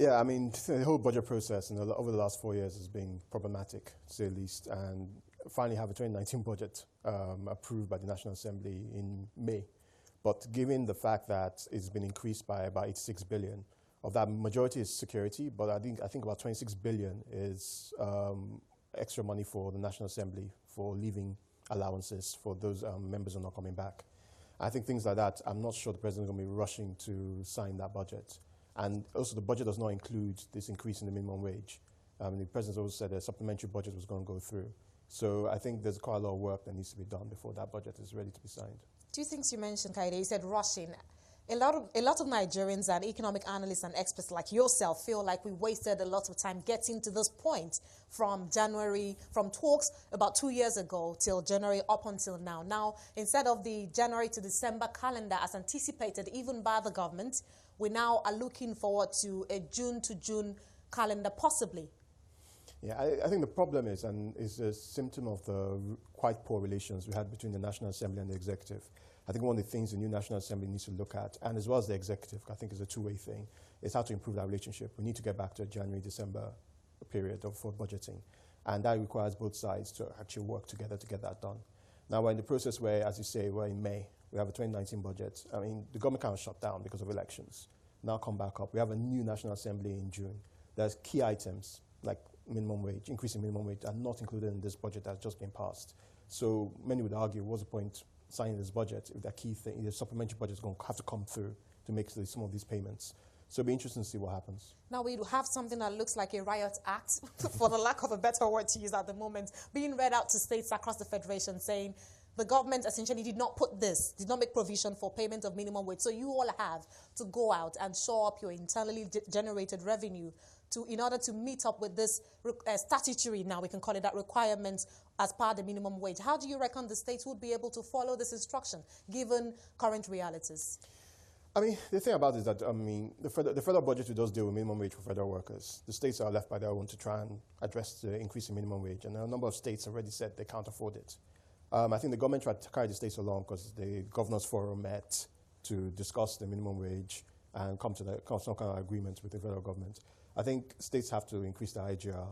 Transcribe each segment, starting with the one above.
Yeah, I mean, the whole budget process over the last 4 years has been problematic, to say the least, and finally have a 2019 budget approved by the National Assembly in May. But given the fact that it's been increased by about 86 billion, of that majority is security, but I think about 26 billion is extra money for the National Assembly for leaving allowances for those members who are not coming back. I think things like that, I'm not sure the president is going to be rushing to sign that budget. And also the budget does not include this increase in the minimum wage. The president also said a supplementary budget was going to go through. So I think there's quite a lot of work that needs to be done before that budget is ready to be signed. Two things you mentioned, Kayode. You said rushing. A lot of Nigerians and economic analysts and experts like yourself feel like we wasted a lot of time getting to this point from talks about 2 years ago till January up until now. Now, instead of the January to December calendar as anticipated even by the government, we now are looking forward to a June to June calendar possibly. Yeah, I think the problem is a symptom of the quite poor relations we had between the National Assembly and the executive. I think one of the things the new National Assembly needs to look at, and as well as the executive, I think is a two-way thing, is how to improve that relationship. We need to get back to a January-December period for budgeting, and that requires both sides to actually work together to get that done. Now we're in the process where, as you say, we're in May. We have a 2019 budget. I mean, the government can't shut down because of elections. Now come back up. We have a new National Assembly in June. There's key items like minimum wage, increasing minimum wage, are not included in this budget that's just been passed. So many would argue, what's the point signing this budget if that key thing, the supplementary budget is going to have to come through to make some of these payments. So it'll be interesting to see what happens. Now we have something that looks like a riot act, for the lack of a better word to use at the moment, being read out to states across the Federation saying the government essentially did not make provision for payment of minimum wage. So you all have to go out and show up your internally generated revenue in order to meet up with this statutory, now we can call it that, requirement as part of the minimum wage. How do you reckon the states would be able to follow this instruction, given current realities? I mean, the thing about it is that, the federal budget does deal with minimum wage for federal workers. The states are left by their own to try and address the increase in minimum wage, and a number of states already said they can't afford it. I think the government tried to carry the states along because the Governors Forum met to discuss the minimum wage and come to some kind of agreement with the federal government. I think states have to increase the IGR.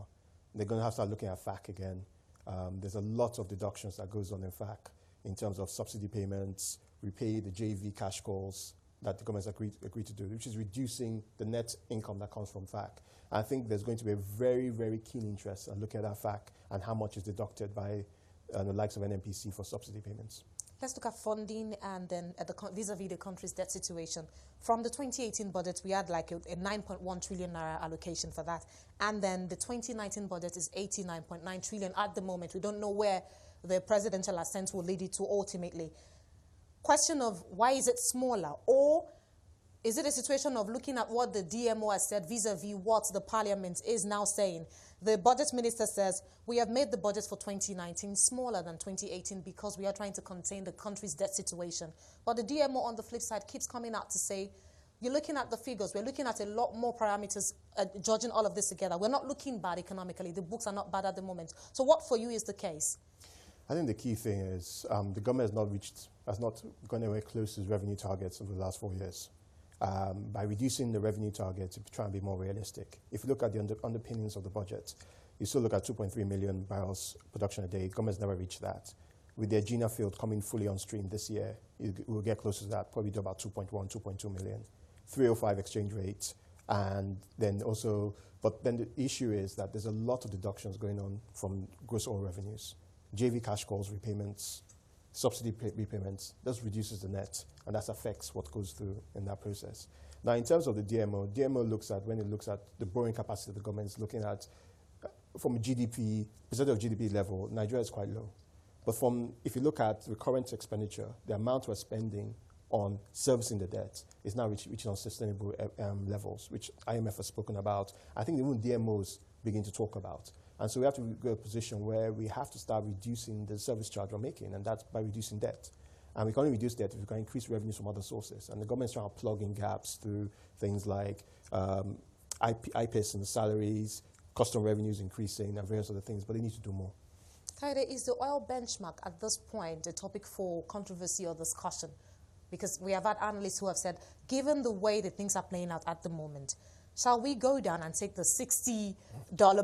They're going to have to start looking at FAC again. There's a lot of deductions that goes on in FAC in terms of subsidy payments, repay the JV cash calls that the government's agreed to do, which is reducing the net income that comes from FAC. I think there's going to be a very, very keen interest in looking at that FAC and how much is deducted by the likes of NNPC for subsidy payments. Let's look at funding and then at vis-a-vis the country's debt situation. From the 2018 budget, we had like a 9.1 trillion naira allocation for that. And then the 2019 budget is 89.9 trillion at the moment. We don't know where the presidential assent will lead it to ultimately. Question of why is it smaller? Or is it a situation of looking at what the DMO has said vis-a-vis what the parliament is now saying? The budget minister says, we have made the budget for 2019 smaller than 2018 because we are trying to contain the country's debt situation. But the DMO on the flip side keeps coming out to say, you're looking at the figures, we're looking at a lot more parameters judging all of this together. We're not looking bad economically. The books are not bad at the moment. So what for you is the case? I think the key thing is the government has not gone anywhere close to its revenue targets over the last 4 years. By reducing the revenue target to try and be more realistic. If you look at the underpinnings of the budget, you still look at 2.3 million barrels production a day. Government's never reached that. With the Egina field coming fully on stream this year, we'll get closer to that, probably to about 2.1, 2.2 million. 305 exchange rate, and then also, but then the issue is that there's a lot of deductions going on from gross oil revenues. JV cash calls, repayments, subsidy repayments, this reduces the net, and that affects what goes through in that process. Now, in terms of the DMO looks at, when it looks at the borrowing capacity of the government, is looking at, from a GDP, percentage of GDP level, Nigeria is quite low. But if you look at the current expenditure, the amount we're spending on servicing the debt is now reaching unsustainable levels, which IMF has spoken about. I think even DMOs begin to talk about. And so we have to go to a position where we have to start reducing the service charge we're making, and that's by reducing debt. And we can only reduce debt if we can increase revenues from other sources. And the government's trying to plug in gaps through things like IPIS and the salaries, custom revenues increasing, and various other things, but they need to do more. Kayode, is the oil benchmark at this point a topic for controversy or discussion? Because we have had analysts who have said, given the way that things are playing out at the moment, Shall we go down and take the $60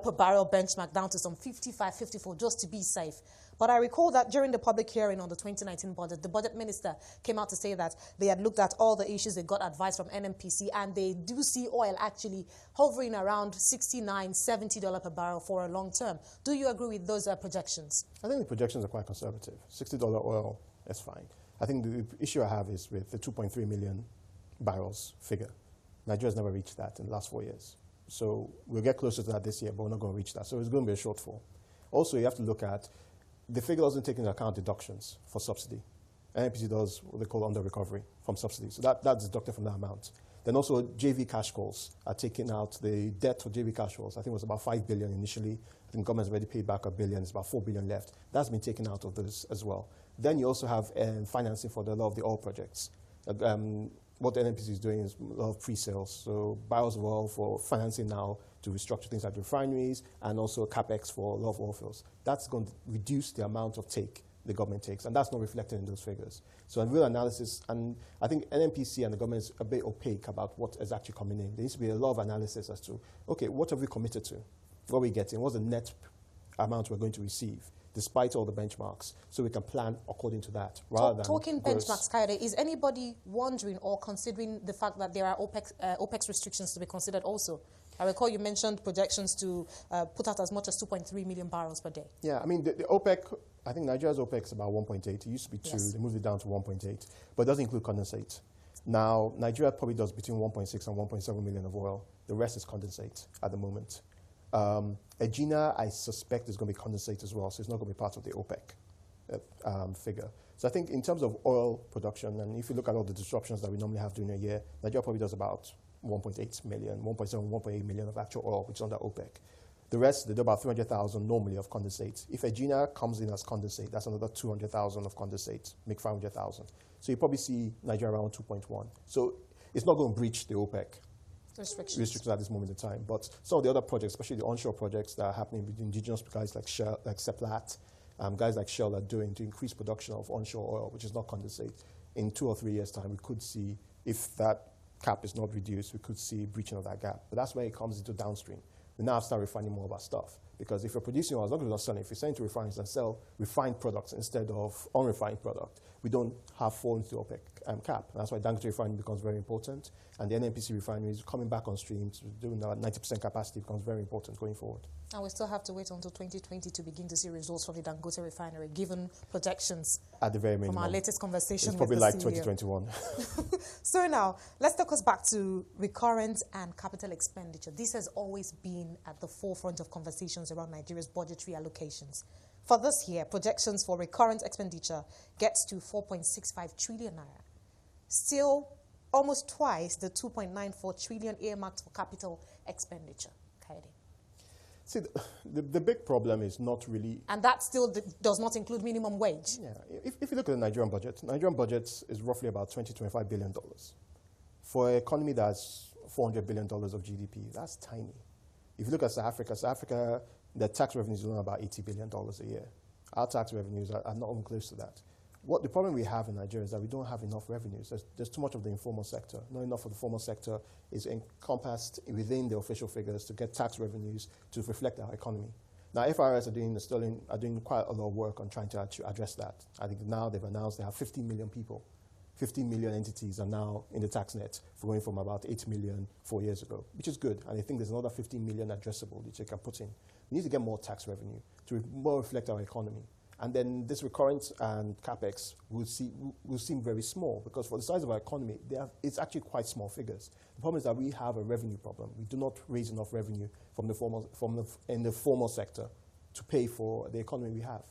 per barrel benchmark down to some 55, 54 just to be safe? But I recall that during the public hearing on the 2019 budget, the budget minister came out to say that they had looked at all the issues, they got advice from NMPC, and they do see oil actually hovering around $69, $70 per barrel for a long term. Do you agree with those projections? I think the projections are quite conservative. $60 oil is fine. I think the issue I have is with the 2.3 million barrels figure. Nigeria's never reached that in the last 4 years. So we'll get closer to that this year, but we're not going to reach that. So it's going to be a shortfall. Also, you have to look at the figure doesn't take into account deductions for subsidy. NNPC does what they call under recovery from subsidy. So that's deducted from that amount. Then also JV cash calls are taking out the debt for JV cash calls. I think it was about 5 billion initially. I think the government's already paid back $1 billion. It's about 4 billion left. That's been taken out of this as well. Then you also have financing for a lot of the oil projects. What the NNPC is doing is a lot of pre-sales. So barrels of oil for financing now to restructure things like refineries and also CapEx for a lot of oil fields. That's going to reduce the amount of take the government takes, and that's not reflected in those figures. So a real analysis, and I think NNPC and the government is a bit opaque about what is actually coming in. There needs to be a lot of analysis as to, okay, what have we committed to? What are we getting? What's the net amount we're going to receive, despite all the benchmarks, so we can plan according to that, rather than talking benchmarks, Kayode, is anybody wondering or considering the fact that there are OPEX restrictions to be considered also? I recall you mentioned projections to put out as much as 2.3 million barrels per day. Yeah, I mean, the OPEC, I think Nigeria's OPEC is about 1.8. It used to be 2. Yes. They moved it down to 1.8. But it doesn't include condensate. Now, Nigeria probably does between 1.6 and 1.7 million of oil. The rest is condensate at the moment. Egina, I suspect, is going to be condensate as well, so it's not going to be part of the OPEC figure. So I think in terms of oil production, and if you look at all the disruptions that we normally have during a year, Nigeria probably does about 1.8 million, 1.7, 1.8 million of actual oil, which is under OPEC. The rest, they do about 300,000 normally of condensate. If Egina comes in as condensate, that's another 200,000 of condensate, make 500,000. So you probably see Nigeria around 2.1. So it's not going to breach the OPEC restrictions at this moment in time. But some of the other projects, especially the onshore projects that are happening with indigenous guys like Shell, like Seplat, guys like Shell are doing to increase production of onshore oil, which is not condensate. In 2 or 3 years' time, we could see, if that cap is not reduced, we could see breaching of that gap. But that's when it comes into downstream. We now start refining more of our stuff. Because if you're producing oil, as long as you're not selling, if you're selling to refineries and sell refined products instead of unrefined product, we don't have fall into the OPEC cap. And that's why Dangote refining becomes very important. And the NNPC refineries coming back on stream to doing that 90% capacity becomes very important going forward. And we still have to wait until 2020 to begin to see results from the Dangote refinery, given projections at the very minimum. From our latest conversation it's probably like CEO. 2021. So now, let's take us back to recurrent and capital expenditure. This has always been at the forefront of conversations around Nigeria's budgetary allocations. For this year, projections for recurrent expenditure gets to 4.65 trillion naira. Still almost twice the 2.94 trillion earmarked for capital expenditure. Kayode. See, the big problem is not really... And that still does not include minimum wage. Yeah. If you look at the Nigerian budget is roughly about $20–25 billion. For an economy that's $400 billion of GDP, that's tiny. If you look at South Africa, their tax revenues are about $80 billion a year. Our tax revenues are not even close to that. The problem we have in Nigeria is that we don't have enough revenues. There's too much of the informal sector. Not enough of the formal sector is encompassed within the official figures to get tax revenues to reflect our economy. Now, FRS are doing quite a lot of work on trying to address that. I think now they've announced they have 15 million people. 15 million entities are now in the tax net, going from about 8 million 4 years ago, which is good. And I think there's another 15 million addressable that you can put in. We need to get more tax revenue to more reflect our economy. And then this recurrent and CapEx will seem very small, because for the size of our economy, it's actually quite small figures. The problem is that we have a revenue problem. We do not raise enough revenue in the formal sector to pay for the economy we have.